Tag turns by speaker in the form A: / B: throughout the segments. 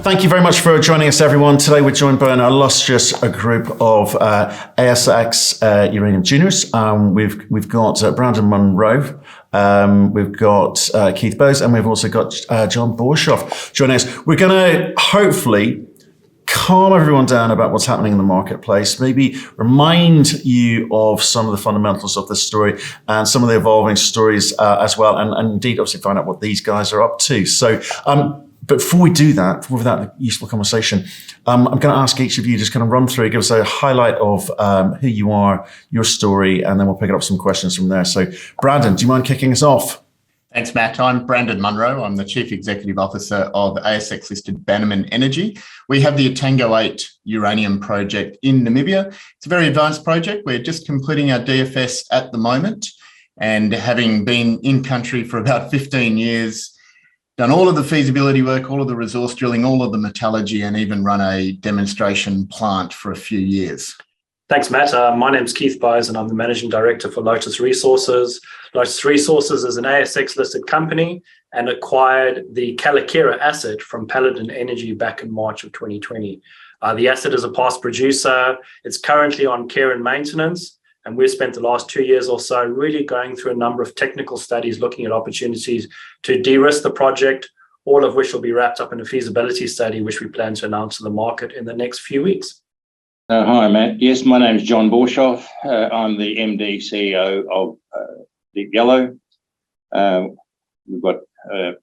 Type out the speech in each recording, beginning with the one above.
A: Thank you very much for joining us, everyone. Today we're joined by an illustrious group of ASX Uranium juniors. We've got Brandon Munro, we've got Keith Bowes, and we've also got John Borshoff joining us. We're going to hopefully calm everyone down about what's happening in the marketplace, maybe remind you of some of the fundamentals of this story and some of the evolving stories as well, and indeed obviously find out what these guys are up to. So but before we do that, before that useful conversation, I'm going to ask each of you just kind of run through, give us a highlight of who you are, your story, and then we'll pick up some questions from there. So Brandon, do you mind kicking us off?
B: Thanks, Matt. I'm Brandon Munro. I'm the Chief Executive Officer of ASX-listed Bannerman Energy. We have the Etango 8 uranium project in Namibia. It's a very advanced project. We're just completing our DFS at the moment, and having been in country for about 15 years, done all of the feasibility work, all of the resource drilling, all of the metallurgy, and even run a demonstration plant for a few years.
C: Thanks, Matt. My name's Keith Bowes and I'm the Managing Director for Lotus Resources. Lotus Resources is an ASX-listed company and acquired the Kayelekera asset from Paladin Energy back in March of 2020. The asset is a past producer. It's currently on care and maintenance, and we've spent the last 2 years or so really going through a number of technical studies, looking at opportunities to de-risk the project, all of which will be wrapped up in a feasibility study, which we plan to announce to the market in the next few weeks.
D: Hi, Matt. Yes, my name is John Borshoff. I'm the MD CEO of Deep Yellow. We've got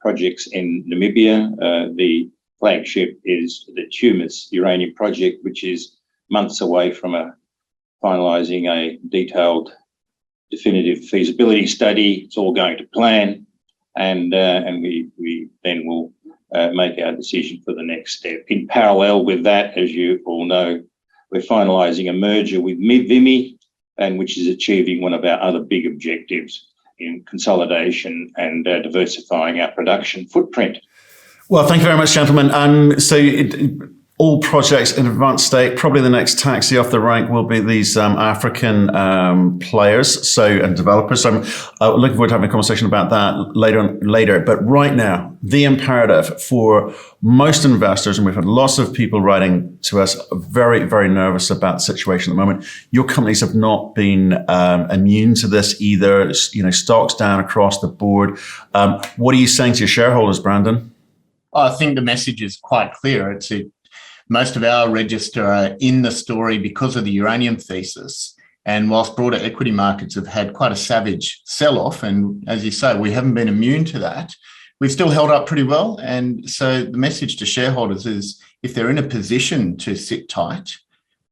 D: projects in Namibia. The flagship is the Tumas uranium project, which is months away from finalising a detailed definitive feasibility study. It's all going to plan, and we then will make our decision for the next step. In parallel with that, as you all know, we're finalising a merger with Vimy, and which is achieving one of our other big objectives in consolidation and diversifying our production footprint.
A: Well, thank you very much, gentlemen. All projects in advanced state. Probably the next taxi off the rank will be these African players and developers. So I'm looking forward to having a conversation about that later. But right now, the imperative for most investors, and we've had lots of people writing to us, very, very nervous about the situation at the moment. Your companies have not been immune to this either. Stocks down across the board. What are you saying to your shareholders, Brandon?
B: I think the message is quite clear. Most of our register are in the story because of the uranium thesis. And whilst broader equity markets have had quite a savage sell-off, and as you say, we haven't been immune to that, we've still held up pretty well. And so the message to shareholders is, if they're in a position to sit tight,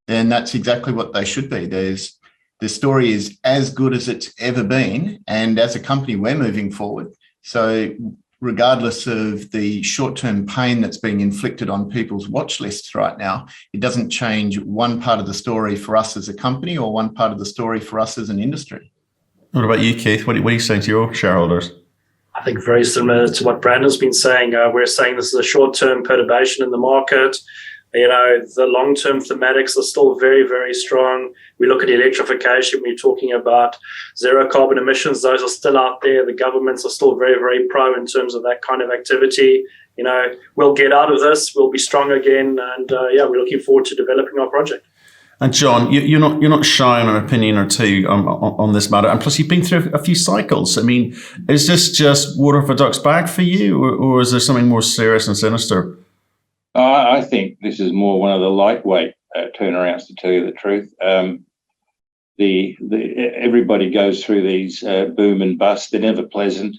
B: then that's exactly what they should be. The story is as good as it's ever been. And as a company, we're moving forward. So regardless of the short-term pain that's being inflicted on people's watch lists right now, it doesn't change one part of the story for us as a company or one part of the story for us as an industry.
A: What about you, Keith? What are you saying to your shareholders?
C: I think very similar to what Brandon's been saying. We're saying this is a short-term perturbation in the market. The long-term thematics are still very, very strong. We look at electrification, we're talking about zero carbon emissions. Those are still out there. The governments are still very, very pro in terms of that kind of activity. We'll get out of this. We'll be strong again. And we're looking forward to developing our project.
A: And John, you're not shy on an opinion or two on this matter. And plus, you've been through a few cycles. I mean, is this just water off a duck's back for you, or is there something more serious and sinister?
D: I think this is more one of the lightweight turnarounds, to tell you the truth. Everybody goes through these boom and bust. They're never pleasant.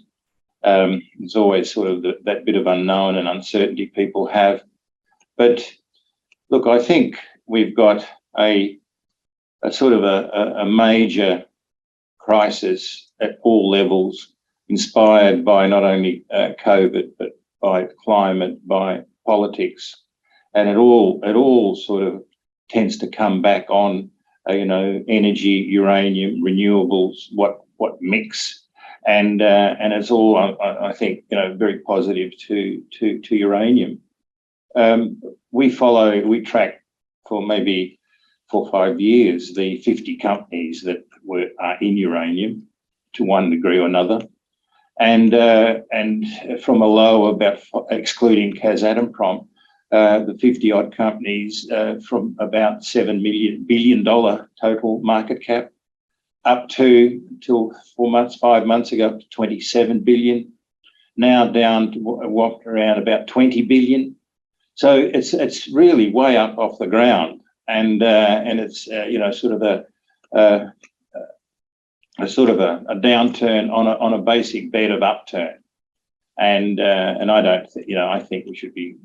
D: There's always sort of that bit of unknown and uncertainty people have. But look, I think we've got a sort of a major crisis at all levels, inspired by not only COVID, but by climate, by politics, and it all sort of tends to come back on energy, uranium, renewables, what mix, and it's all I think very positive to uranium. We track for maybe 4 or 5 years the 50 companies that are in uranium to one degree or another. And from a low about excluding Kazatomprom, the 50-odd companies from about $7 billion total market cap up to, till 5 months ago, up to 27 billion. Now down to around about 20 billion. So it's really way up off the ground, and it's sort of a downturn on a basic bed of upturn, and I don't I think we should be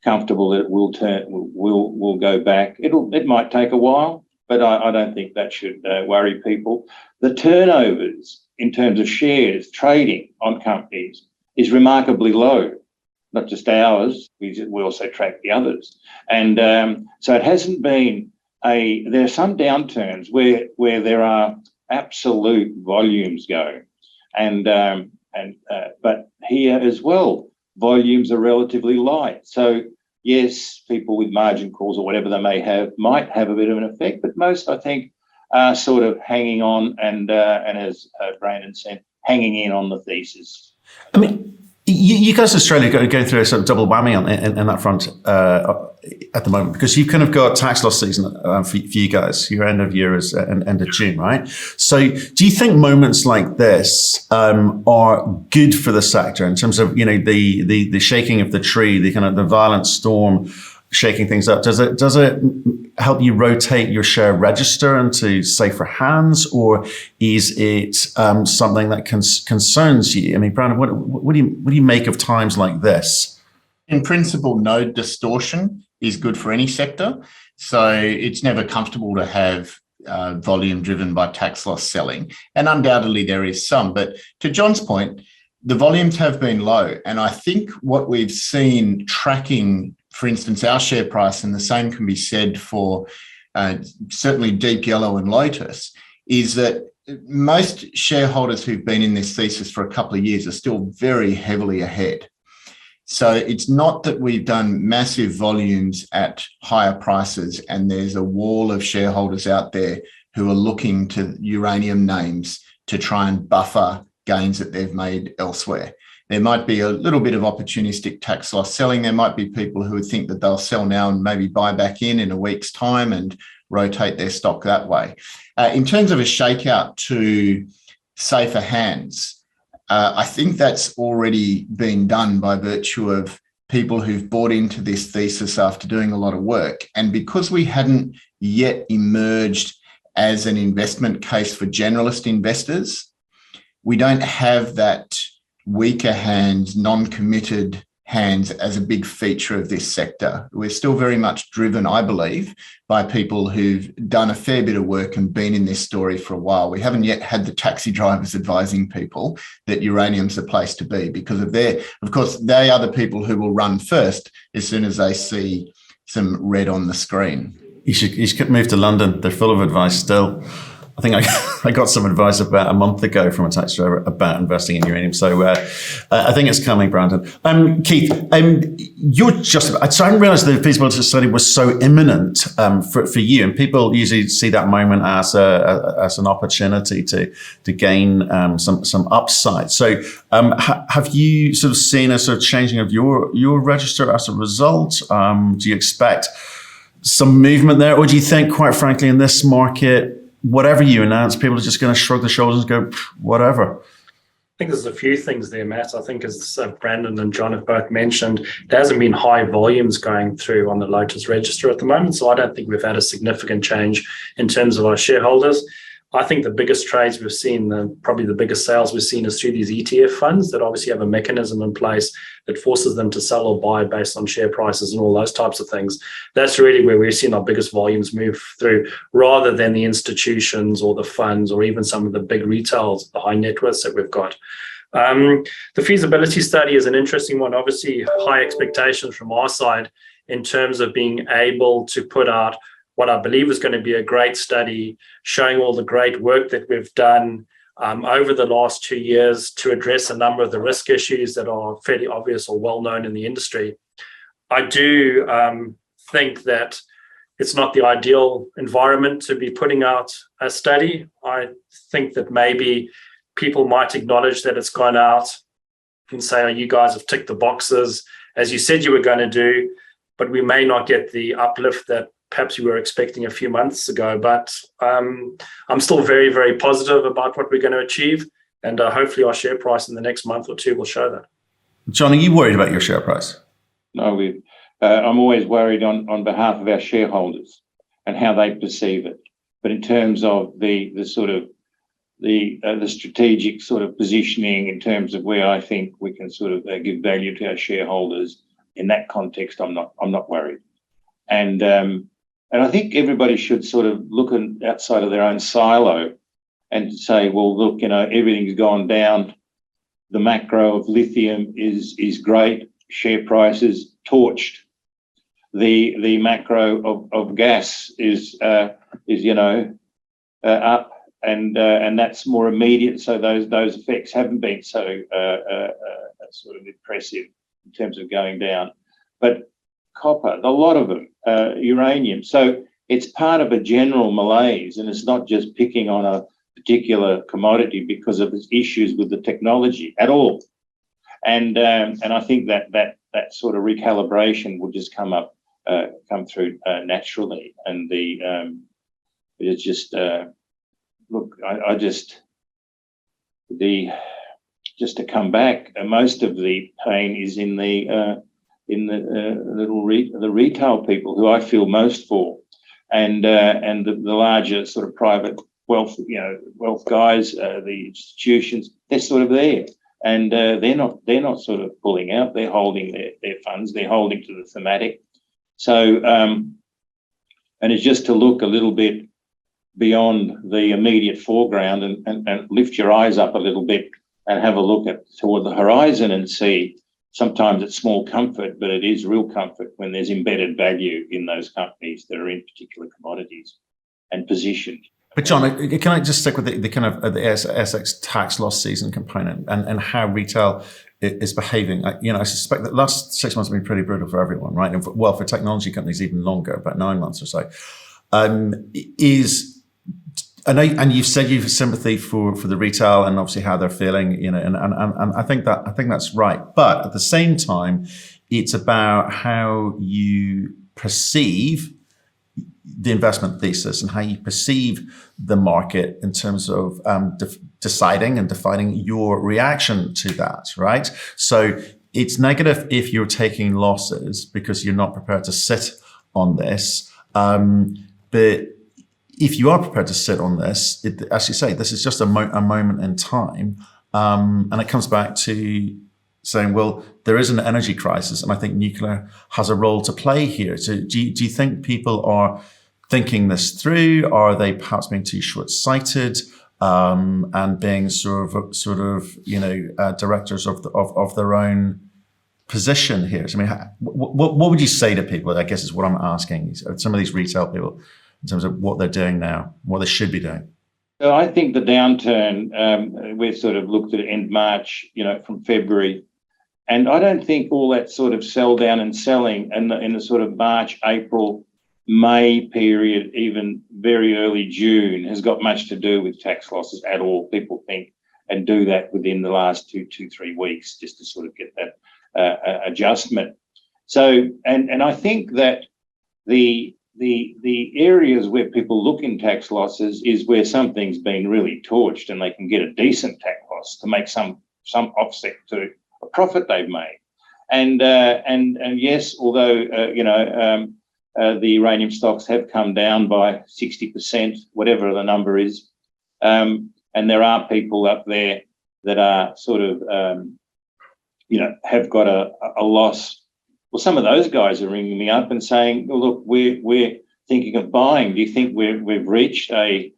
D: comfortable that it will go back. It might take a while, but I don't think that should worry people. The turnovers in terms of shares trading on companies is remarkably low, not just ours, we also track the others. And so it hasn't been there are some downturns where there are absolute volumes going. But here as well, volumes are relatively light. So yes, people with margin calls or whatever they might have a bit of an effect, but most, I think, are sort of hanging on and as Brandon said, hanging in on the thesis.
A: I mean, you guys in Australia are going through a sort of double whammy in that front at the moment, because you've kind of got tax loss season for you guys. Your end of year is end of June, right? So do you think moments like this are good for the sector in terms of, the shaking of the tree, the kind of the violent storm shaking things up? Does it help you rotate your share register into safer hands, or is it something that concerns you? I mean, Brandon, what do you make of times like this?
B: In principle, no distortion is good for any sector. So it's never comfortable to have volume driven by tax loss selling, and undoubtedly there is some. But to John's point, the volumes have been low, and I think what we've seen tracking, for instance, our share price, and the same can be said for certainly Deep Yellow and Lotus, is that most shareholders who've been in this thesis for a couple of years are still very heavily ahead. So it's not that we've done massive volumes at higher prices and there's a wall of shareholders out there who are looking to uranium names to try and buffer gains that they've made elsewhere. There might be a little bit of opportunistic tax loss selling. There might be people who think that they'll sell now and maybe buy back in a week's time and rotate their stock that way. In terms of a shakeout to safer hands, I think that's already been done by virtue of people who've bought into this thesis after doing a lot of work. And because we hadn't yet emerged as an investment case for generalist investors, we don't have that weaker hands, non-committed hands as a big feature of this sector. We're still very much driven, I believe, by people who've done a fair bit of work and been in this story for a while. We haven't yet had the taxi drivers advising people that uranium's the place to be, because of course, they are the people who will run first as soon as they see some red on the screen.
A: You should move to London. They're full of advice still. I think I got some advice about a month ago from a taxi driver about investing in uranium. So I think it's coming, Brandon. Keith, you're just, so I didn't realize the feasibility study was so imminent for you. And people usually see that moment as an opportunity to gain some upside. So have you sort of seen a sort of changing of your register as a result? Do you expect some movement there? Or do you think, quite frankly, in this market, whatever you announce, people are just going to shrug their shoulders and go, whatever?
C: I think there's a few things there, Matt. I think, as Brandon and John have both mentioned, there hasn't been high volumes going through on the Lotus register at the moment. So I don't think we've had a significant change in terms of our shareholders. I think the biggest trades we've seen, probably the biggest sales we've seen, is through these ETF funds that obviously have a mechanism in place that forces them to sell or buy based on share prices and all those types of things. That's really where we've seen our biggest volumes move through, rather than the institutions or the funds or even some of the big retails, the high net worths that we've got. The feasibility study is an interesting one. Obviously, high expectations from our side in terms of being able to put out what I believe is going to be a great study, showing all the great work that we've done over the last 2 years to address a number of the risk issues that are fairly obvious or well known in the industry. I do think that it's not the ideal environment to be putting out a study. I think that maybe people might acknowledge that it's gone out and say, oh, you guys have ticked the boxes as you said you were going to do, but we may not get the uplift that perhaps you were expecting a few months ago. But I'm still very, very positive about what we're going to achieve. And hopefully our share price in the next month or two will show that.
A: John, are you worried about your share price?
D: No, I'm always worried on behalf of our shareholders and how they perceive it. But in terms of the sort of the strategic sort of positioning in terms of where I think we can sort of give value to our shareholders, in that context, I'm not worried. And I think everybody should sort of look outside of their own silo and say, well, look, everything's gone down. The macro of lithium is great. Share prices torched. The macro of gas is up, and that's more immediate. So those effects haven't been so sort of impressive in terms of going down. But copper, a lot of them, uranium. So it's part of a general malaise, and it's not just picking on a particular commodity because of its issues with the technology at all. And I think that sort of recalibration will just come through naturally. And it's just look, just to come back, most of the pain is in the retail people who I feel most for, and the larger sort of private wealth guys, the institutions, they're sort of there, and they're not sort of pulling out. They're holding their funds. They're holding to the thematic. So and it's just to look a little bit beyond the immediate foreground and lift your eyes up a little bit and have a look toward the horizon and see. Sometimes it's small comfort, but it is real comfort when there's embedded value in those companies that are in particular commodities and positioned.
A: But John, can I just stick with the kind of the ASX tax loss season component and how retail is behaving? I suspect that last 6 months have been pretty brutal for everyone, right? And for technology companies, even longer, about 9 months or so. And you've said you've sympathy for the retail and obviously how they're feeling, and I think that's right. But at the same time, it's about how you perceive the investment thesis and how you perceive the market in terms of deciding and defining your reaction to that, right? So it's negative if you're taking losses because you're not prepared to sit on this, but if you are prepared to sit on this, as you say, this is just a moment in time. And it comes back to saying, well, there is an energy crisis, and I think nuclear has a role to play here. So do you think people are thinking this through? Are they perhaps being too short-sighted and being sort of directors of their own position here? So, I mean, what would you say to people, I guess is what I'm asking, some of these retail people, in terms of what they're doing now, what they should be doing?
D: So I think the downturn, we've sort of looked at end March, from February, and I don't think all that sort of sell down and selling in the sort of March, April, May period, even very early June, has got much to do with tax losses at all, people think, and do that within the last 2-3 weeks just to sort of get that adjustment. So, and I think that the areas where people look in tax losses is where something's been really torched and they can get a decent tax loss to make some offset to a profit they've made. And yes, although the uranium stocks have come down by 60%, whatever the number is, and there are people up there that are sort of have got a loss. Well, some of those guys are ringing me up and saying, well, look, we're thinking of buying. Do you think we've reached a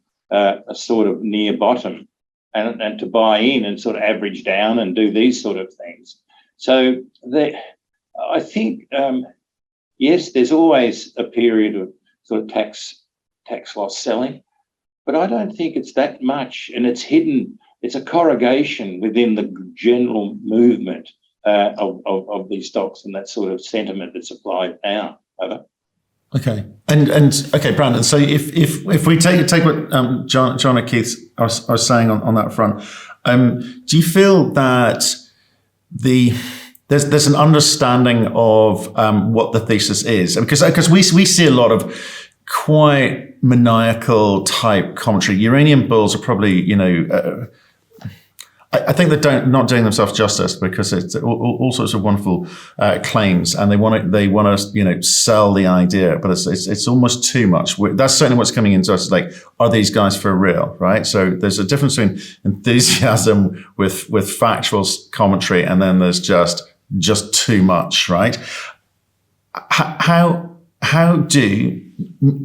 D: sort of near bottom and to buy in and sort of average down and do these sort of things? So I think, yes, there's always a period of sort of tax loss selling, but I don't think it's that much, and it's hidden. It's a corrugation within the general movement of these stocks and that sort of sentiment that's applied now. Over.
A: Okay, and okay, Brandon. So if we take what John and Keith are saying on that front, do you feel that there's an understanding of what the thesis is, because we see a lot of quite maniacal type commentary. Uranium bulls are probably, I think they're not doing themselves justice, because it's all sorts of wonderful claims, and they want to sell the idea, but it's almost too much. That's certainly what's coming into us. Like, are these guys for real, right? So there's a difference between enthusiasm with factual commentary, and then there's just too much, right? How do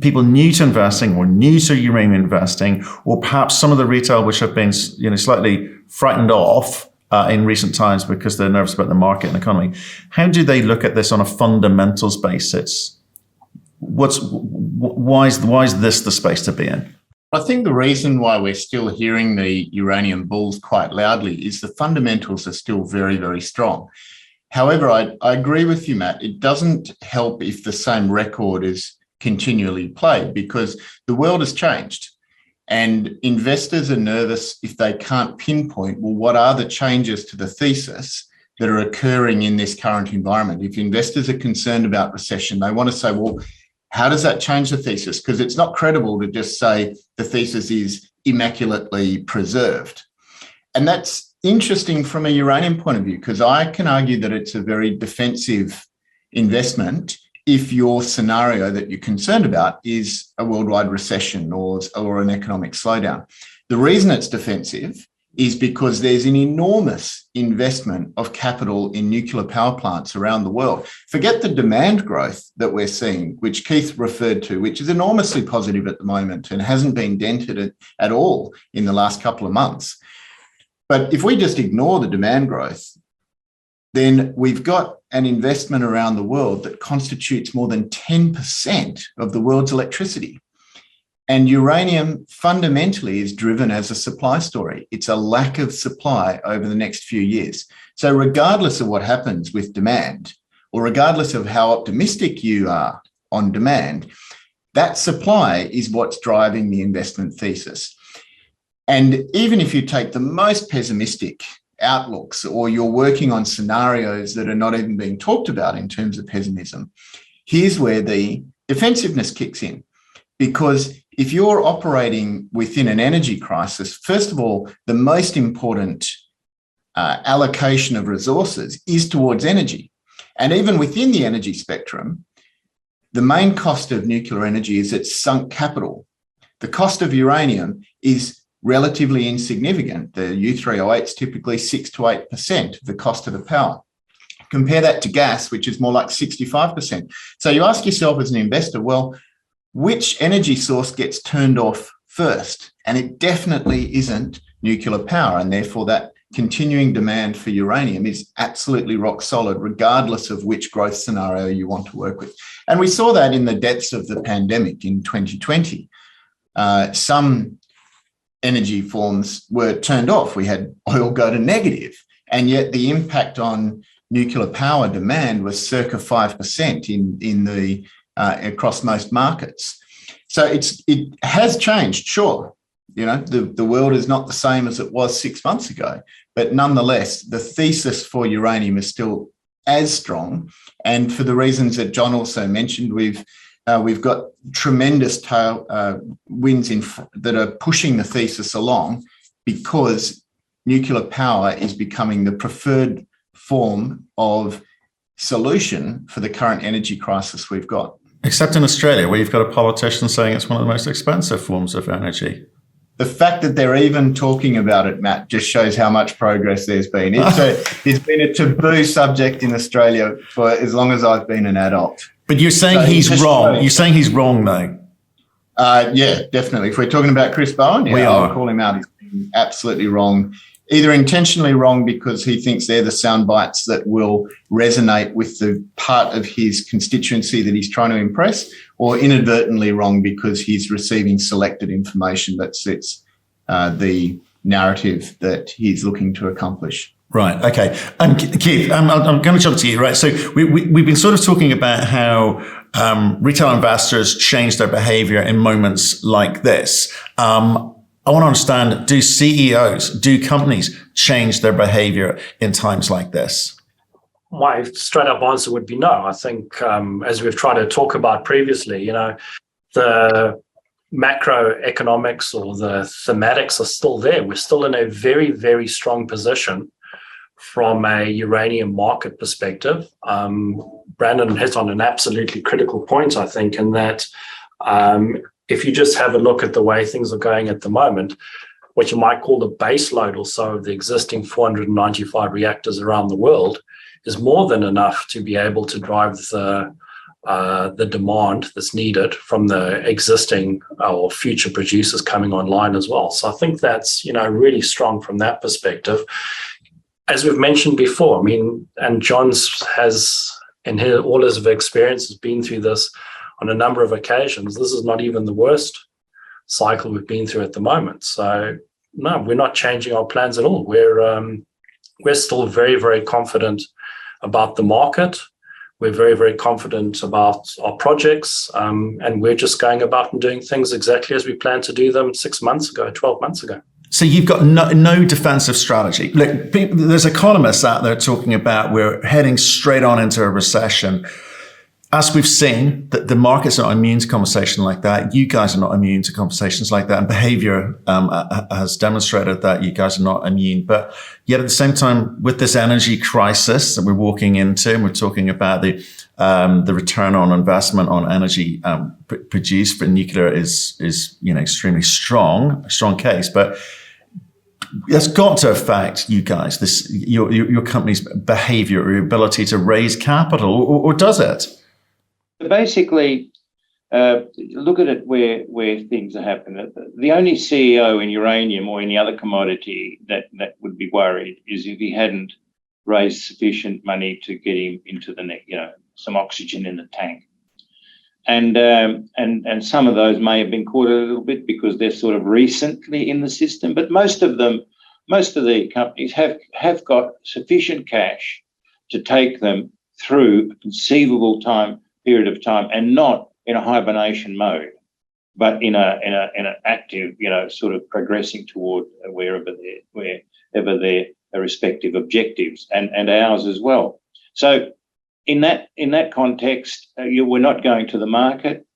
A: people new to investing or new to uranium investing, or perhaps some of the retail which have been slightly frightened off in recent times because they're nervous about the market and economy, how do they look at this on a fundamentals basis? Why is this the space to be in?
B: I think the reason why we're still hearing the uranium bulls quite loudly is the fundamentals are still very, very strong. However, I agree with you, Matt. It doesn't help if the same record is continually played, because the world has changed, and investors are nervous if they can't pinpoint, well, what are the changes to the thesis that are occurring in this current environment? If investors are concerned about recession, they want to say, well, how does that change the thesis? Because it's not credible to just say the thesis is immaculately preserved. And that's interesting from a uranium point of view, because I can argue that it's a very defensive investment if your scenario that you're concerned about is a worldwide recession or an economic slowdown. The reason it's defensive is because there's an enormous investment of capital in nuclear power plants around the world. Forget the demand growth that we're seeing, which Keith referred to, which is enormously positive at the moment and hasn't been dented at all in the last couple of months. But if we just ignore the demand growth, then we've got an investment around the world that constitutes more than 10% of the world's electricity. And uranium fundamentally is driven as a supply story. It's a lack of supply over the next few years. So regardless of what happens with demand, or regardless of how optimistic you are on demand, that supply is what's driving the investment thesis. And even if you take the most pessimistic outlooks, or you're working on scenarios that are not even being talked about in terms of pessimism, here's where the defensiveness kicks in. Because if you're operating within an energy crisis, first of all, the most important allocation of resources is towards energy. And even within the energy spectrum, the main cost of nuclear energy is its sunk capital. The cost of uranium is relatively insignificant. The U3O8 is typically 6 to 8% of the cost of the power. Compare that to gas, which is more like 65%. So you ask yourself as an investor, well, which energy source gets turned off first? And it definitely isn't nuclear power. And therefore that continuing demand for uranium is absolutely rock solid, regardless of which growth scenario you want to work with. And we saw that in the depths of the pandemic in 2020. Some energy forms were turned off. We had oil go to negative, and yet the impact on nuclear power demand was circa 5% in the across most markets. So it has changed, sure. The world is not the same as it was 6 months ago, but nonetheless, the thesis for uranium is still as strong. And for the reasons that John also mentioned, we've got tremendous winds that are pushing the thesis along, because nuclear power is becoming the preferred form of solution for the current energy crisis we've got.
A: Except in Australia, where you've got a politician saying it's one of the most expensive forms of energy.
B: The fact that they're even talking about it, Matt, just shows how much progress there's been. It's been a taboo subject in Australia for as long as I've been an adult.
A: But you're saying he's wrong. You're saying he's wrong, though.
B: Yeah, definitely. If we're talking about Chris Bowen, I'll call him out. He's been absolutely wrong. Either intentionally wrong because he thinks they're the sound bites that will resonate with the part of his constituency that he's trying to impress, or inadvertently wrong because he's receiving selected information that suits the narrative that he's looking to accomplish.
A: Right. Okay. And Keith, I'm going to jump to you. Right. So we've been sort of talking about how retail investors change their behavior in moments like this. I want to understand, do CEOs, do companies change their behavior in times like this?
C: my straight up answer would be no. I think, as we've tried to talk about previously, the macroeconomics or the thematics are still there. We're still in a very, very strong position from a uranium market perspective. Brandon hit on an absolutely critical point, I think, in that if you just have a look at the way things are going at the moment, what you might call the base load or so of the existing 495 reactors around the world is more than enough to be able to drive the demand that's needed from the existing or future producers coming online as well. So I think that's, really strong from that perspective. As we've mentioned before, and John's has, in all his experience, has been through this on a number of occasions. This is not even the worst cycle we've been through at the moment. So no, we're not changing our plans at all. We're still very, very confident about the market. We're very, very confident about our projects, and we're just going about and doing things exactly as we planned to do them 6 months ago, 12 months ago.
A: So you've got no defensive strategy. Look, there's economists out there talking about we're heading straight on into a recession. As we've seen, that the market's not immune to conversation like that. You guys are not immune to conversations like that. And behavior has demonstrated that you guys are not immune. But yet at the same time, with this energy crisis that we're walking into, and we're talking about the return on investment on energy produced for nuclear is extremely strong case. But it's got to affect you guys, your company's behavior, your ability to raise capital, or does it?
D: Basically, look at it where things are happening. The only CEO in uranium or any other commodity that would be worried is if he hadn't raised sufficient money to get him into the some oxygen in the tank. And some of those may have been caught a little bit because they're sort of recently in the system, but most of the companies have got sufficient cash to take them through a conceivable period of time, and not in a hibernation mode, but in an active, sort of progressing toward wherever their respective objectives and ours as well. So in that context, we're not going to the market.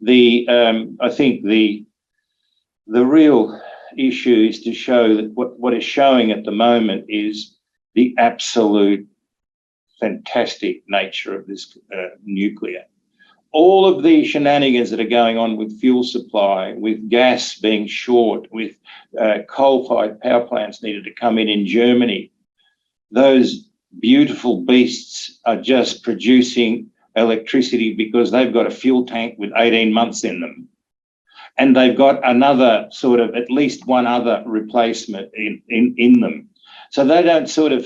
D: I think the real issue is to show that what is showing at the moment is the absolute fantastic nature of this nuclear. All of the shenanigans that are going on with fuel supply, with gas being short, with coal-fired power plants needed to come in Germany, those beautiful beasts are just producing electricity because they've got a fuel tank with 18 months in them. And they've got another sort of, at least one other replacement in them. So they don't sort of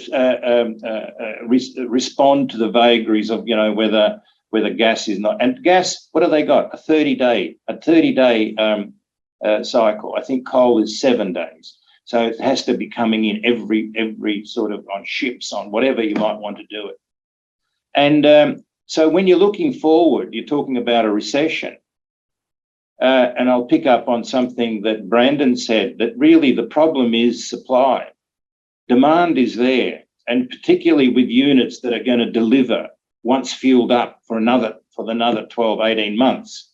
D: respond to the vagaries of, whether gas is not. And gas, what have they got? A 30-day cycle. I think coal is 7 days. So it has to be coming in every sort of on ships, on whatever you might want to do it. And so when you're looking forward, you're talking about a recession. And I'll pick up on something that Brandon said, that really the problem is supply. Demand is there, and particularly with units that are going to deliver once fueled up for another 12, 18 months.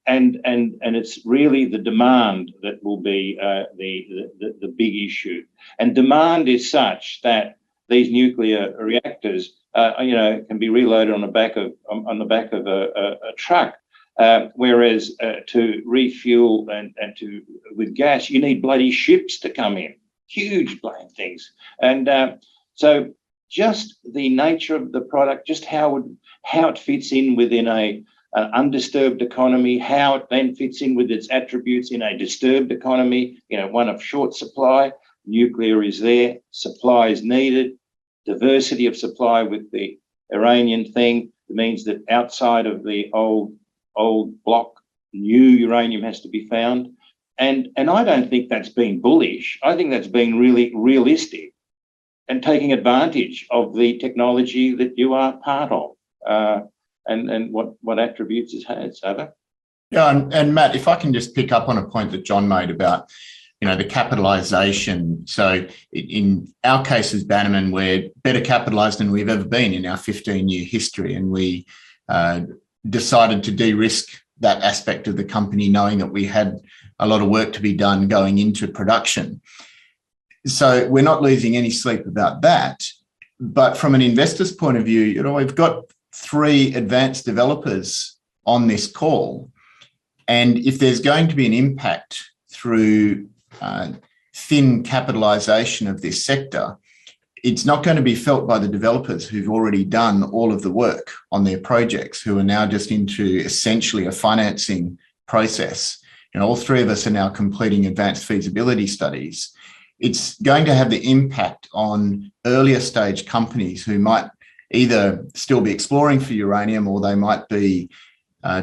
D: And it's really the demand that will be the big issue. And demand is such that these nuclear reactors, can be reloaded on the back of a truck. Whereas to refuel and with gas, you need bloody ships to come in, huge bloody things. And so just the nature of the product, just how it fits in within an undisturbed economy, how it then fits in with its attributes in a disturbed economy, one of short supply. Nuclear is there, supply is needed, diversity of supply with the Iranian thing. It means that outside of the old block, new uranium has to be found. And I don't think that's been bullish. I think that's been really realistic and taking advantage of the technology that you are part of and what attributes it has. Over.
B: Yeah, and Matt, if I can just pick up on a point that John made about the capitalization. So in our case as Bannerman, we're better capitalized than we've ever been in our 15-year history. And we decided to de-risk that aspect of the company, knowing that we had a lot of work to be done going into production. So we're not losing any sleep about that. But from an investor's point of view, we've got 3 advanced developers on this call. And if there's going to be an impact through thin capitalization of this sector, it's not going to be felt by the developers who've already done all of the work on their projects, who are now just into essentially a financing process. All 3 of us are now completing advanced feasibility studies. It's going to have the impact on earlier stage companies who might either still be exploring for uranium, or they might be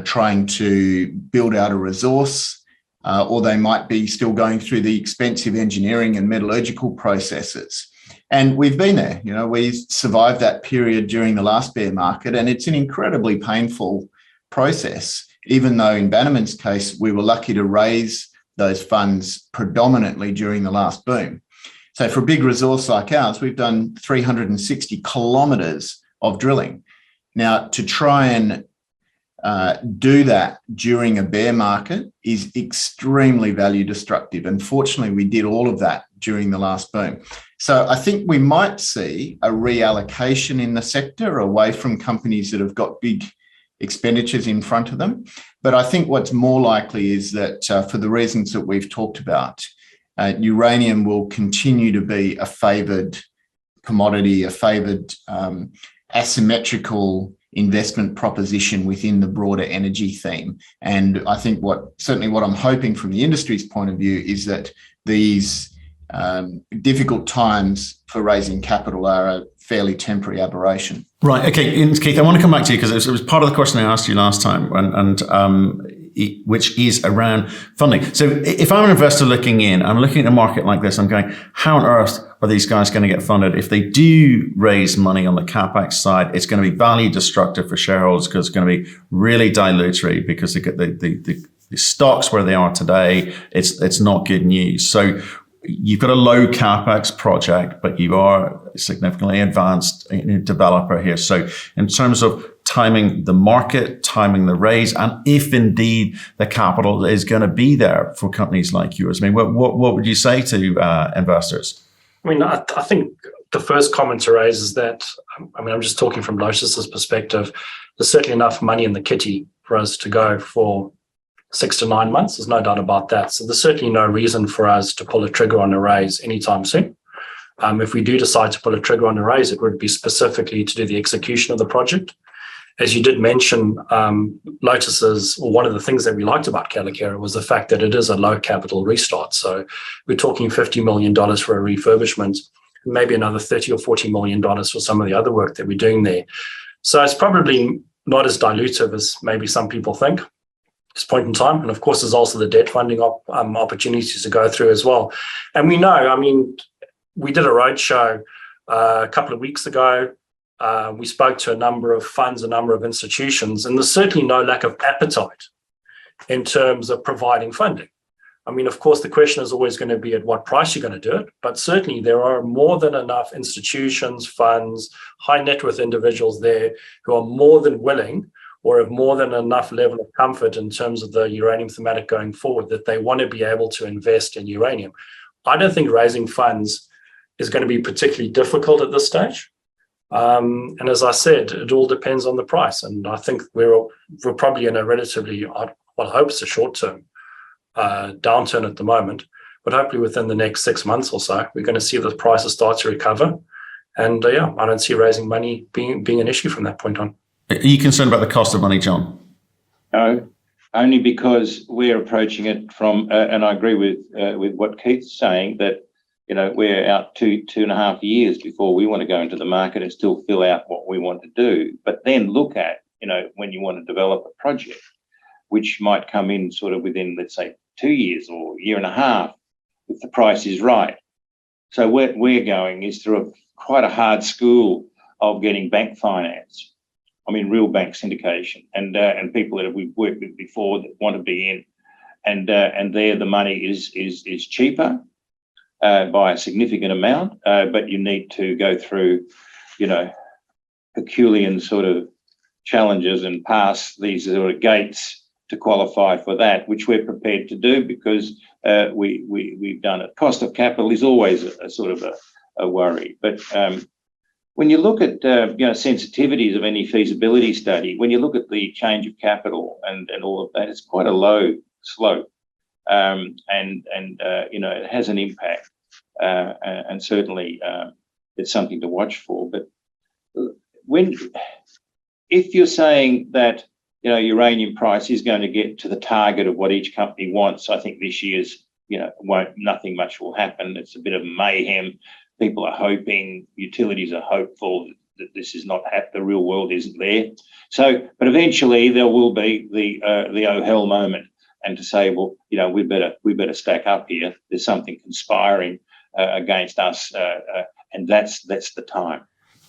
B: trying to build out a resource, or they might be still going through the expensive engineering and metallurgical processes. And we've been there. We survived that period during the last bear market, and it's an incredibly painful process, even though in Bannerman's case, we were lucky to raise those funds predominantly during the last boom. So for a big resource like ours, we've done 360 kilometres of drilling. Now, to try and do that during a bear market is extremely value destructive. Unfortunately, we did all of that during the last boom. So I think we might see a reallocation in the sector away from companies that have got big expenditures in front of them. But I think what's more likely is that for the reasons that we've talked about, uranium will continue to be a favoured commodity, a favoured asymmetrical investment proposition within the broader energy theme. And I think what I'm hoping from the industry's point of view is that these difficult times for raising capital are a fairly temporary aberration.
A: Right. Okay. And Keith, I want to come back to you because it was part of the question I asked you last time, which is around funding. So if I'm an investor looking in, I'm looking at a market like this, I'm going, how on earth are these guys going to get funded? If they do raise money on the CapEx side, it's going to be value destructive for shareholders because it's going to be really dilutory because they get the stocks where they are today. It's not good news. So you've got a low CapEx project, but you are a significantly advanced developer here. So in terms of timing the market, timing the raise, and if indeed the capital is going to be there for companies like yours, I mean, what would you say to investors?
C: I mean, I think the first comment to raise is that, I'm just talking from Lotus's perspective, there's certainly enough money in the kitty for us to go for 6 to 9 months. There's no doubt about that. So there's certainly no reason for us to pull a trigger on a raise anytime soon. If we do decide to pull a trigger on a raise, it would be specifically to do the execution of the project. As you did mention, Lotus's, or one of the things that we liked about Kayelekera was the fact that it is a low capital restart. So we're talking $50 million for a refurbishment, maybe another $30 or $40 million for some of the other work that we're doing there. So it's probably not as dilutive as maybe some people think at this point in time. And of course, there's also the debt funding opportunities to go through as well. And we know, we did a roadshow a couple of weeks ago. We spoke to a number of funds, a number of institutions, and there's certainly no lack of appetite in terms of providing funding. Of course, the question is always going to be at what price you're going to do it, but certainly there are more than enough institutions, funds, high net worth individuals there who are more than willing or have more than enough level of comfort in terms of the uranium thematic going forward that they want to be able to invest in uranium. I don't think raising funds is going to be particularly difficult at this stage. And as I said, it all depends on the price. And I think we're probably in a relatively, I hope it's a short-term downturn at the moment, but hopefully within the next 6 months or so, we're going to see the prices start to recover. And I don't see raising money being an issue from that point on.
A: Are you concerned about the cost of money, John?
D: No, only because we're approaching it from, and I agree with what Keith's saying, that we're out 2.5 years before we want to go into the market and still fill out what we want to do. But then look at, when you want to develop a project, which might come in sort of within, let's say, 2 years or 1.5 years, if the price is right. So where we're going is through quite a hard school of getting bank finance. Real bank syndication and people that we've worked with before that want to be in. and there the money is cheaper by a significant amount, but you need to go through, Herculean sort of challenges and pass these sort of gates to qualify for that, which we're prepared to do because we've done it. Cost of capital is always a sort of a worry, but when you look at sensitivities of any feasibility study, when you look at the change of capital and all of that, it's quite a low slope, and it has an impact, and certainly it's something to watch for. But if you're saying that uranium price is going to get to the target of what each company wants, I think this year's nothing much will happen. It's a bit of mayhem. People are hoping, utilities are hopeful that this is not the real world isn't there. So, but eventually there will be the oh hell moment, and to say, well, we better stack up here. There's something conspiring against us, and that's the time.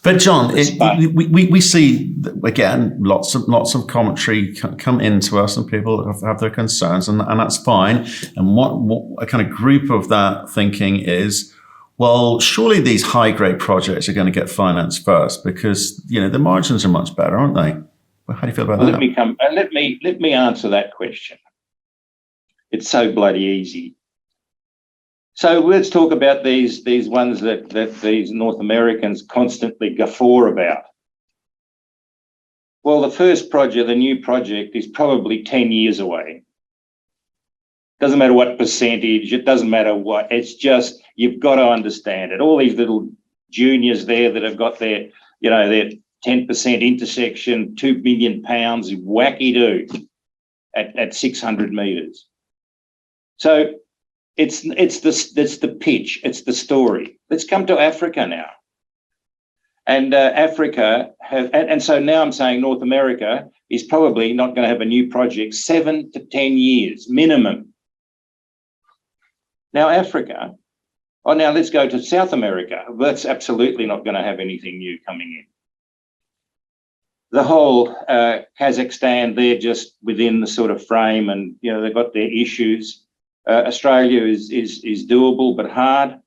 A: But John, we see again lots of commentary come into us, and people have their concerns, and that's fine. And what a kind of group of that thinking is, well, surely these high grade projects are going to get financed first because the margins are much better, aren't they? Well, how do you feel about that?
D: Let me answer that question. It's so bloody easy. So let's talk about these ones that these North Americans constantly guffaw about. Well, the first project, the new project, is probably 10 years away. Doesn't matter what percentage, it doesn't matter what, it's just, you've got to understand it. All these little juniors there that have got their 10% intersection, £2 million, wacky-do at 600 metres. So it's the pitch, it's the story. Let's come to Africa now. And Africa and so now I'm saying North America is probably not going to have a new project 7 to 10 years minimum. Now Africa, now let's go to South America. That's absolutely not going to have anything new coming in. The whole Kazakhstan, they're just within the sort of frame, and they've got their issues. Australia is doable but hard,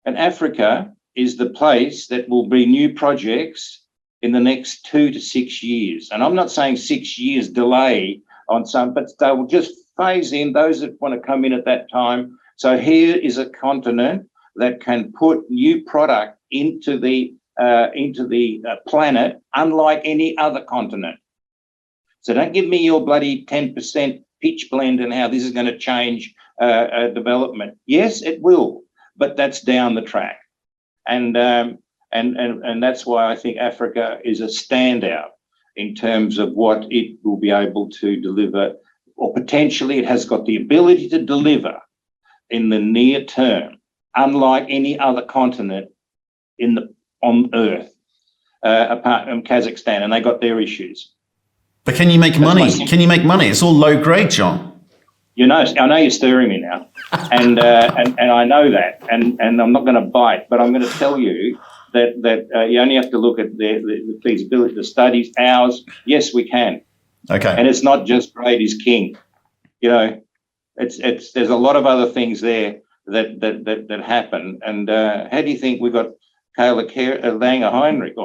D: and Africa is the place that will be new projects in the next 2 to 6 years. And I'm not saying 6 years delay on some, but they will just phase in those that want to come in at that time. So here is a continent that can put new product into the planet, unlike any other continent. So don't give me your bloody 10% pitch blend and how this is going to change development. Yes, it will, but that's down the track. And that's why I think Africa is a standout in terms of what it will be able to deliver, or potentially it has got the ability to deliver in the near term, unlike any other continent on Earth, apart from Kazakhstan, and they got their issues.
A: But can you make money? Can you make money? It's all low grade, John.
D: I know you're stirring me now, and I know that, and I'm not going to bite, but I'm going to tell you that you only have to look at the feasibility, the studies, ours. Yes, we can.
A: Okay.
D: And it's not just grade is king. There's a lot of other things there that happen. And how do you think we got Kayelekera, Langer Heinrich,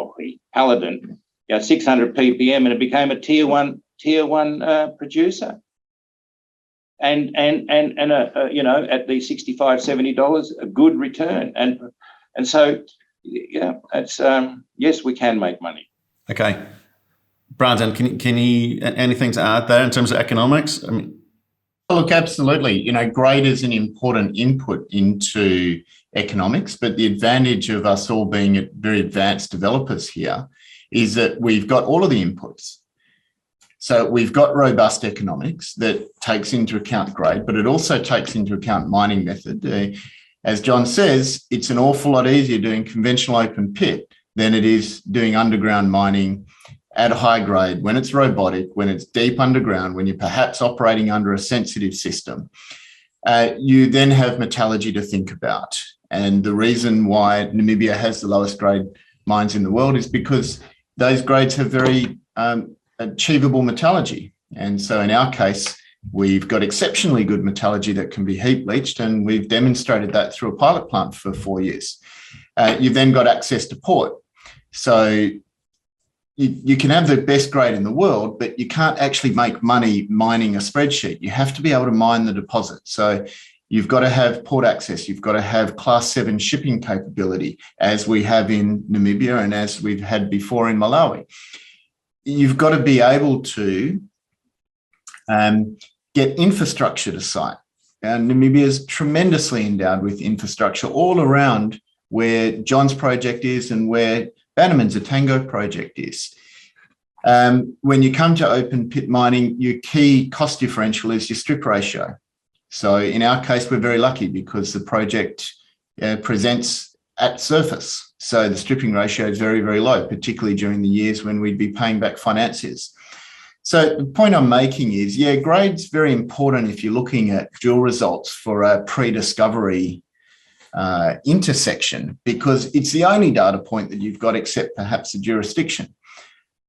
D: Paladin, 600 ppm, and it became a tier one producer. And at the $65-70, a good return. And so it's yes, we can make money.
A: Okay. Brandon, can you anything to add there in terms of economics? I mean,
B: look, absolutely. Grade is an important input into economics, but the advantage of us all being very advanced developers here is that we've got all of the inputs. So we've got robust economics that takes into account grade, but it also takes into account mining method. As John says, it's an awful lot easier doing conventional open pit than it is doing underground mining at a high grade, when it's robotic, when it's deep underground, when you're perhaps operating under a sensitive system. You then have metallurgy to think about. And the reason why Namibia has the lowest grade mines in the world is because those grades have very achievable metallurgy. And so in our case, We've got exceptionally good metallurgy that can be heap leached, and we've demonstrated that through a pilot plant for 4 years. You've then got access to port. So you can have the best grade in the world, but you can't actually make money mining a spreadsheet. You have to be able to mine the deposit. So you've got to have port access. You've got to have Class 7 shipping capability, as we have in Namibia and as we've had before in Malawi. You've got to be able to get infrastructure to site. And Namibia is tremendously endowed with infrastructure all around where John's project is and where Bannerman's Etango project is. When you come to open pit mining, your key cost differential is your strip ratio. So in our case, we're very lucky because the project presents at surface. So the stripping ratio is very, very low, particularly during the years when we'd be paying back financiers. So the point I'm making is, yeah, grade's very important if you're looking at drill results for a pre-discovery intersection, because it's the only data point that you've got except perhaps the jurisdiction.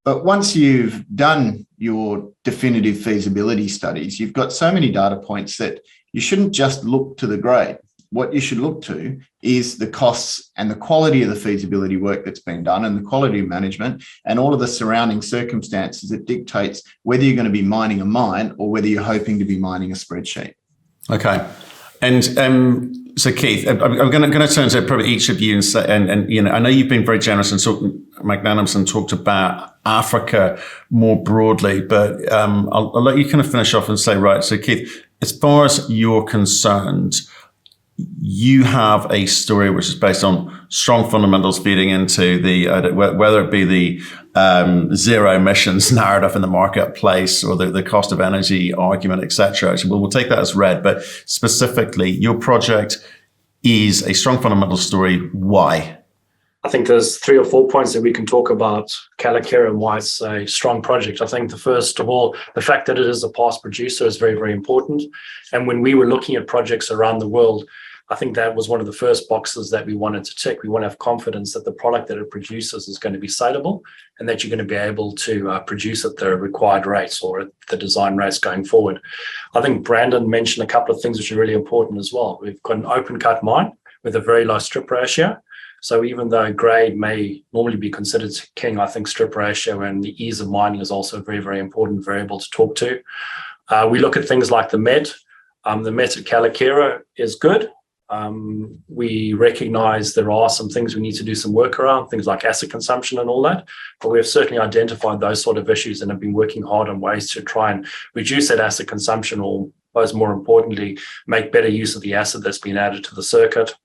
B: But once you've done your definitive feasibility studies, you've got so many data points that you shouldn't just look to the grade. What you should look to is the costs and the quality of the feasibility work that's been done and the quality of management and all of the surrounding circumstances that dictates whether you're going to be mining a mine or whether you're hoping to be mining a spreadsheet.
A: Okay. And so Keith, I'm going to turn to probably each of you and say, and you know, I know you've been very generous and magnanimous and talked about Africa more broadly, but I'll let you kind of finish off and say, right, so Keith, as far as you're concerned, you have a story which is based on strong fundamentals feeding into the, whether it be the zero emissions narrative in the marketplace or the cost of energy argument, etc. We'll take that as read, but specifically, your project is a strong fundamental story. Why?
C: I think there's 3 or 4 points that we can talk about Kayelekera and why it's a strong project. I think the first of all, the fact that it is a past producer is very, very important. And when we were looking at projects around the world, I think that was one of the first boxes that we wanted to tick. We want to have confidence that the product that it produces is going to be saleable and that you're going to be able to produce at the required rates or at the design rates going forward. I think Brandon mentioned a couple of things which are really important as well. We've got an open cut mine with a very low strip ratio. So even though grade may normally be considered king, I think strip ratio and the ease of mining is also a very, very important variable to talk to. We look at things like the met. The met at Kayelekera is good. We recognize there are some things we need to do some work around, things like acid consumption and all that, but we have certainly identified those sort of issues and have been working hard on ways to try and reduce that acid consumption, or most more importantly, make better use of the acid that's been added to the circuit.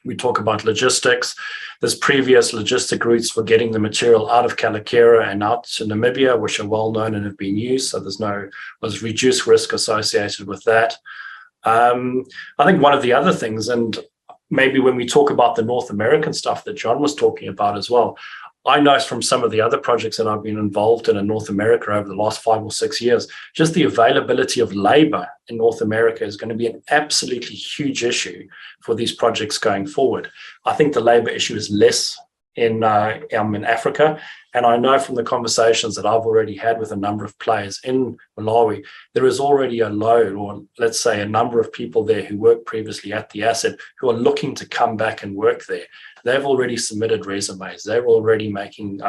C: We talk about logistics. There's previous logistic routes for getting the material out of Kayelekera and out to Namibia, which are well known and have been used, so there's reduced risk associated with that. I think one of the other things, and maybe when we talk about the North American stuff that John was talking about as well, I know from some of the other projects that I've been involved in North America over the last 5 or 6 years, just the availability of labor in North America is going to be an absolutely huge issue for these projects going forward. I think the labor issue is less in Africa. And I know from the conversations that I've already had with a number of players in Malawi, there is already a load, or let's say a number of people there who worked previously at the asset who are looking to come back and work there. They've already submitted resumes. They're already making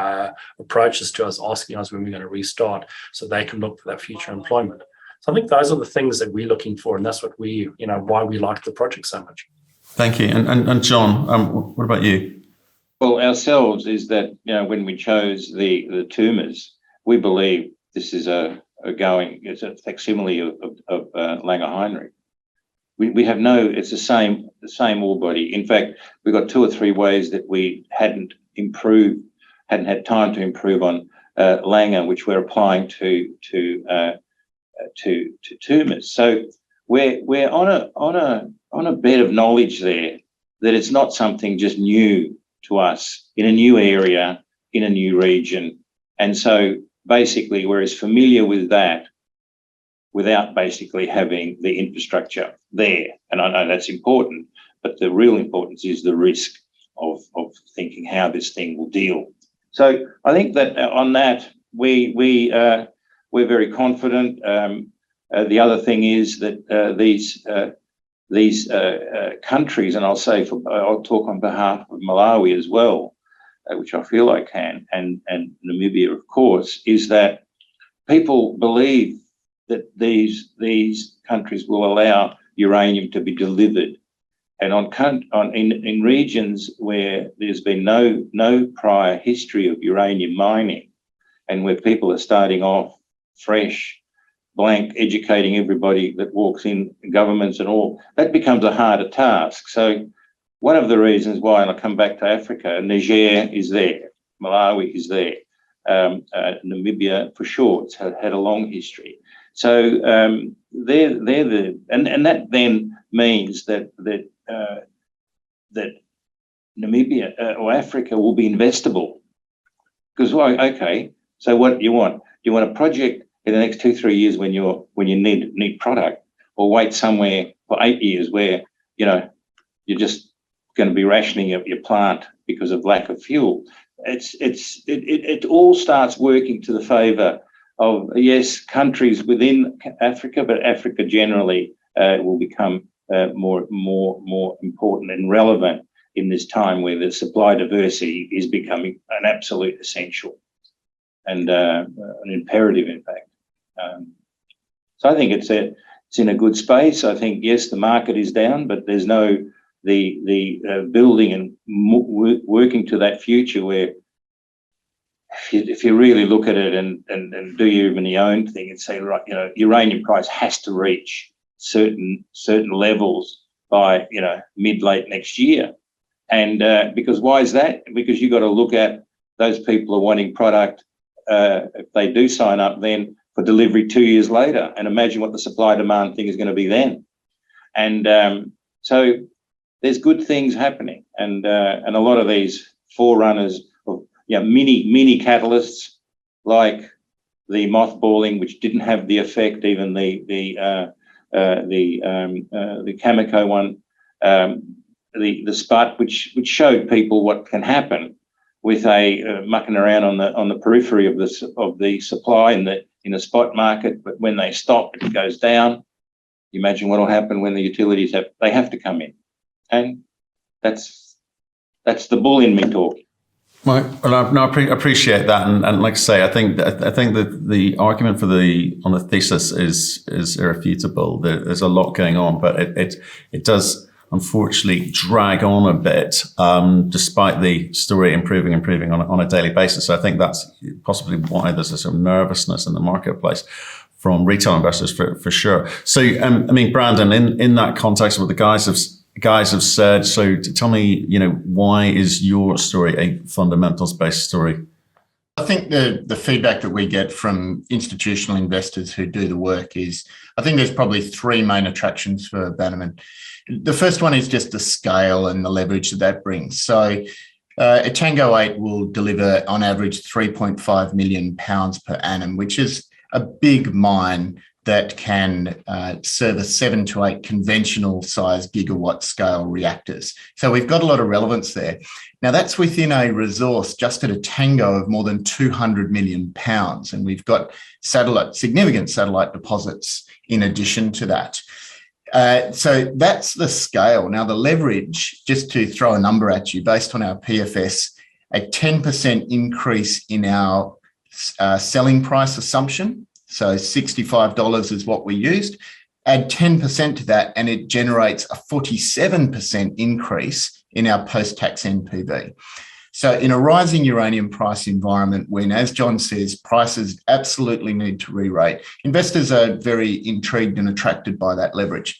C: approaches to us, asking us when we're going to restart so they can look for that future employment. So I think those are the things that we're looking for. And that's what why we like the project so much.
A: Thank you. And John, what about you?
D: Well, ourselves is that, when we chose the tumors, we believe this is it's a facsimile of Langer Heinrich. We have it's the same ore body. In fact, we've got 2 or 3 ways that we hadn't had time to improve on Langer, which we're applying to tumors. So we're on a bed of knowledge there that it's not something just new to us in a new area, in a new region. And so basically we're as familiar with that without basically having the infrastructure there. And I know that's important, but the real importance is the risk of thinking how this thing will deal. So I think that on that, we're very confident. The other thing is that these countries, and I'll talk on behalf of Malawi as well, which I feel I can, and Namibia, of course, is that people believe that these countries will allow uranium to be delivered, and in regions where there's been no prior history of uranium mining, and where people are starting off fresh, blank, educating everybody that walks in, governments and all, that becomes a harder task. So one of the reasons why, and I'll come back to Africa, Niger is there, Malawi is there, Namibia for sure, it's had a long history. So they're and that then means that Namibia or Africa will be investable. Because, well, okay, so what do you want? Do you want a project in the next 2-3 years when you need product, or wait somewhere for 8 years where you're just going to be rationing your plant because of lack of fuel? It all starts working to the favour of, yes, countries within Africa, but Africa generally will become more important and relevant in this time where the supply diversity is becoming an absolute essential and an imperative, in fact. So I think it's in a good space. I think, yes, the market is down, but there's the building and working to that future where if you really look at it and do even the own thing and say, right, uranium price has to reach certain levels by mid-late next year. And because why is that? Because you've got to look at those people who are wanting product, if they do sign up then for delivery 2 years later, and imagine what the supply demand thing is going to be then. And so there's good things happening, and a lot of these forerunners of mini catalysts like the mothballing, which didn't have the effect, even the Cameco one, the Sput, which showed people what can happen with a mucking around on the periphery of the supply in the spot market, but when they stop, it goes down. You imagine what will happen when the utilities have to come in, and that's the bull in me talking.
A: Well, I appreciate that, and like I say, I think that the argument on the thesis is irrefutable. There's a lot going on, but it does unfortunately drag on a bit, despite the story improving on a daily basis. So I think that's possibly why there's a sort of nervousness in the marketplace from retail investors for sure. So I mean, Brandon, in that context, what the guys have said. So tell me, why is your story a fundamentals-based story?
B: I think the feedback that we get from institutional investors who do the work is, I think there's probably three main attractions for Bannerman. The first one is just the scale and the leverage that brings. So Etango 8 will deliver on average 3.5 million pounds per annum, which is a big mine that can service 7 to 8 conventional size gigawatt scale reactors. So we've got a lot of relevance there. Now that's within a resource just at Etango of more than 200 million pounds. And we've got significant satellite deposits in addition to that. So that's the scale. Now the leverage, just to throw a number at you, based on our PFS, a 10% increase in our selling price assumption. So $65 is what we used. Add 10% to that and it generates a 47% increase in our post-tax NPV. So in a rising uranium price environment, when, as John says, prices absolutely need to re-rate, investors are very intrigued and attracted by that leverage.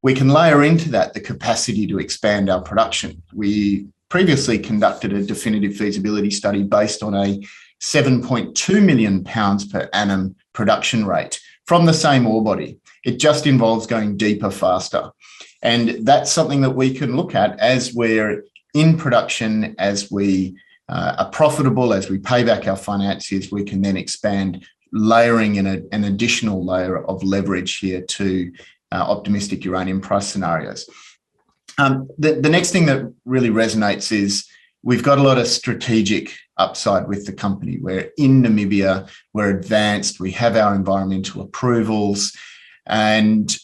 B: We can layer into that the capacity to expand our production. We previously conducted a definitive feasibility study based on a 7.2 million pounds per annum production rate from the same ore body. It just involves going deeper, faster. And that's something that we can look at as we're in production, as we are profitable, as we pay back our financiers, we can then expand, layering in an additional layer of leverage here to optimistic uranium price scenarios. The next thing that really resonates is we've got a lot of strategic upside with the company. We're in Namibia, we're advanced, we have our environmental approvals. And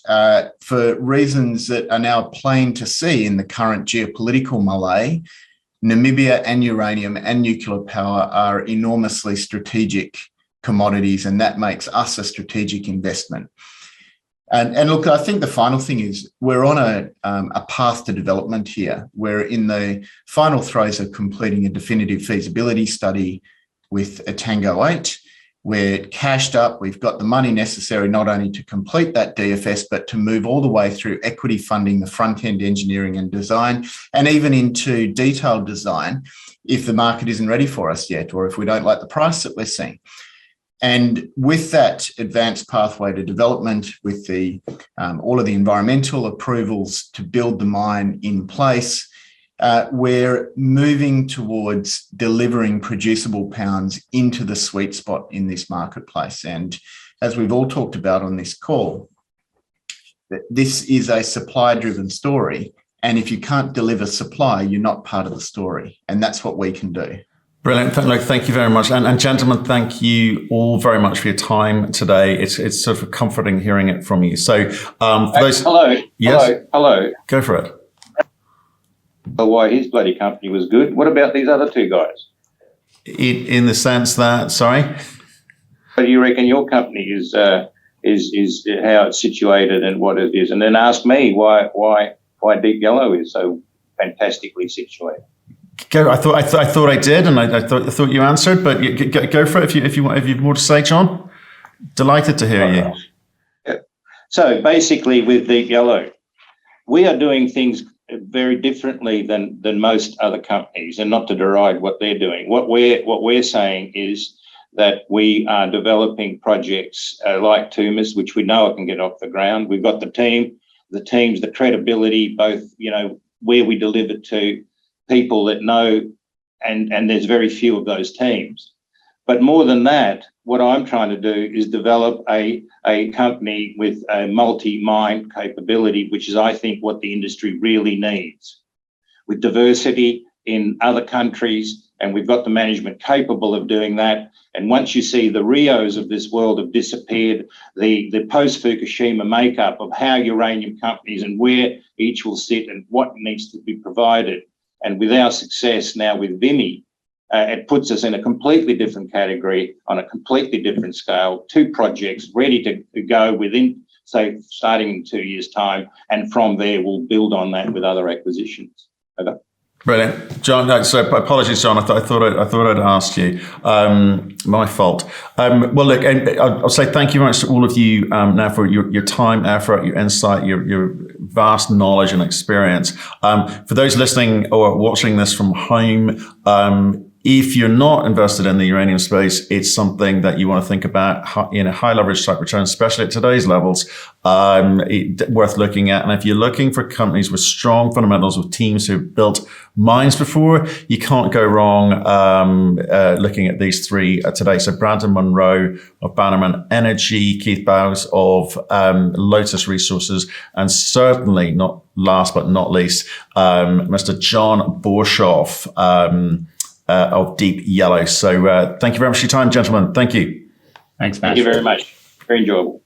B: for reasons that are now plain to see in the current geopolitical melee, Namibia and uranium and nuclear power are enormously strategic commodities, and that makes us a strategic investment. And look, I think the final thing is we're on a path to development here. We're in the final throes of completing a definitive feasibility study with Etango 8. We're cashed up. We've got the money necessary not only to complete that DFS, but to move all the way through equity funding, the front-end engineering and design, and even into detailed design if the market isn't ready for us yet, or if we don't like the price that we're seeing. And with that advanced pathway to development, with the all of the environmental approvals to build the mine in place, we're moving towards delivering producible pounds into the sweet spot in this marketplace. And as we've all talked about on this call, this is a supply-driven story. And if you can't deliver supply, you're not part of the story. And that's what we can do.
A: Brilliant. Thank you very much. And gentlemen, thank you all very much for your time today. It's sort of comforting hearing it from you. So for those...
D: Hello.
A: Yes?
D: Hello.
A: Go for it.
D: Why his bloody company was good. What about these other two guys?
A: In the sense that, sorry?
D: What do you reckon your company is how it's situated and what it is? And then ask me why Deep Yellow is so fantastically situated.
A: Go. I thought I did, and I thought you answered. But go for it if you have more to say, John. Delighted to hear you.
D: Yeah. So basically, with Deep Yellow, we are doing things very differently than most other companies, and not to deride what they're doing. What we're saying is that we are developing projects like Tumas, which we know can get off the ground. We've got the teams, the credibility, both where we deliver to. People that know, and there's very few of those teams. But more than that, what I'm trying to do is develop a company with a multi-mine capability, which is, I think, what the industry really needs. With diversity in other countries, and we've got the management capable of doing that. And once you see the Rios of this world have disappeared, the post-Fukushima makeup of how uranium companies and where each will sit and what needs to be provided, and with our success now with Vimy, it puts us in a completely different category on a completely different scale, 2 projects ready to go within, say, starting in 2 years' time. And from there, we'll build on that with other acquisitions. Okay.
A: Brilliant. John, no, so apologies, John. I thought I'd asked you. My fault. Well, look, and I'll say thank you very much to all of you now for your time, effort, your insight, your vast knowledge and experience. For those listening or watching this from home, if you're not invested in the uranium space, it's something that you want to think about in a high leverage type return, especially at today's levels, worth looking at. And if you're looking for companies with strong fundamentals, with teams who've built mines before, you can't go wrong looking at these 3 today. So Brandon Munro of Bannerman Energy, Keith Bowes of Lotus Resources, and certainly not last but not least, Mr. John Borshoff, of Deep Yellow. So thank you very much for your time, gentlemen. Thank you.
B: Thanks, Matt.
D: Thank you very much. Very enjoyable.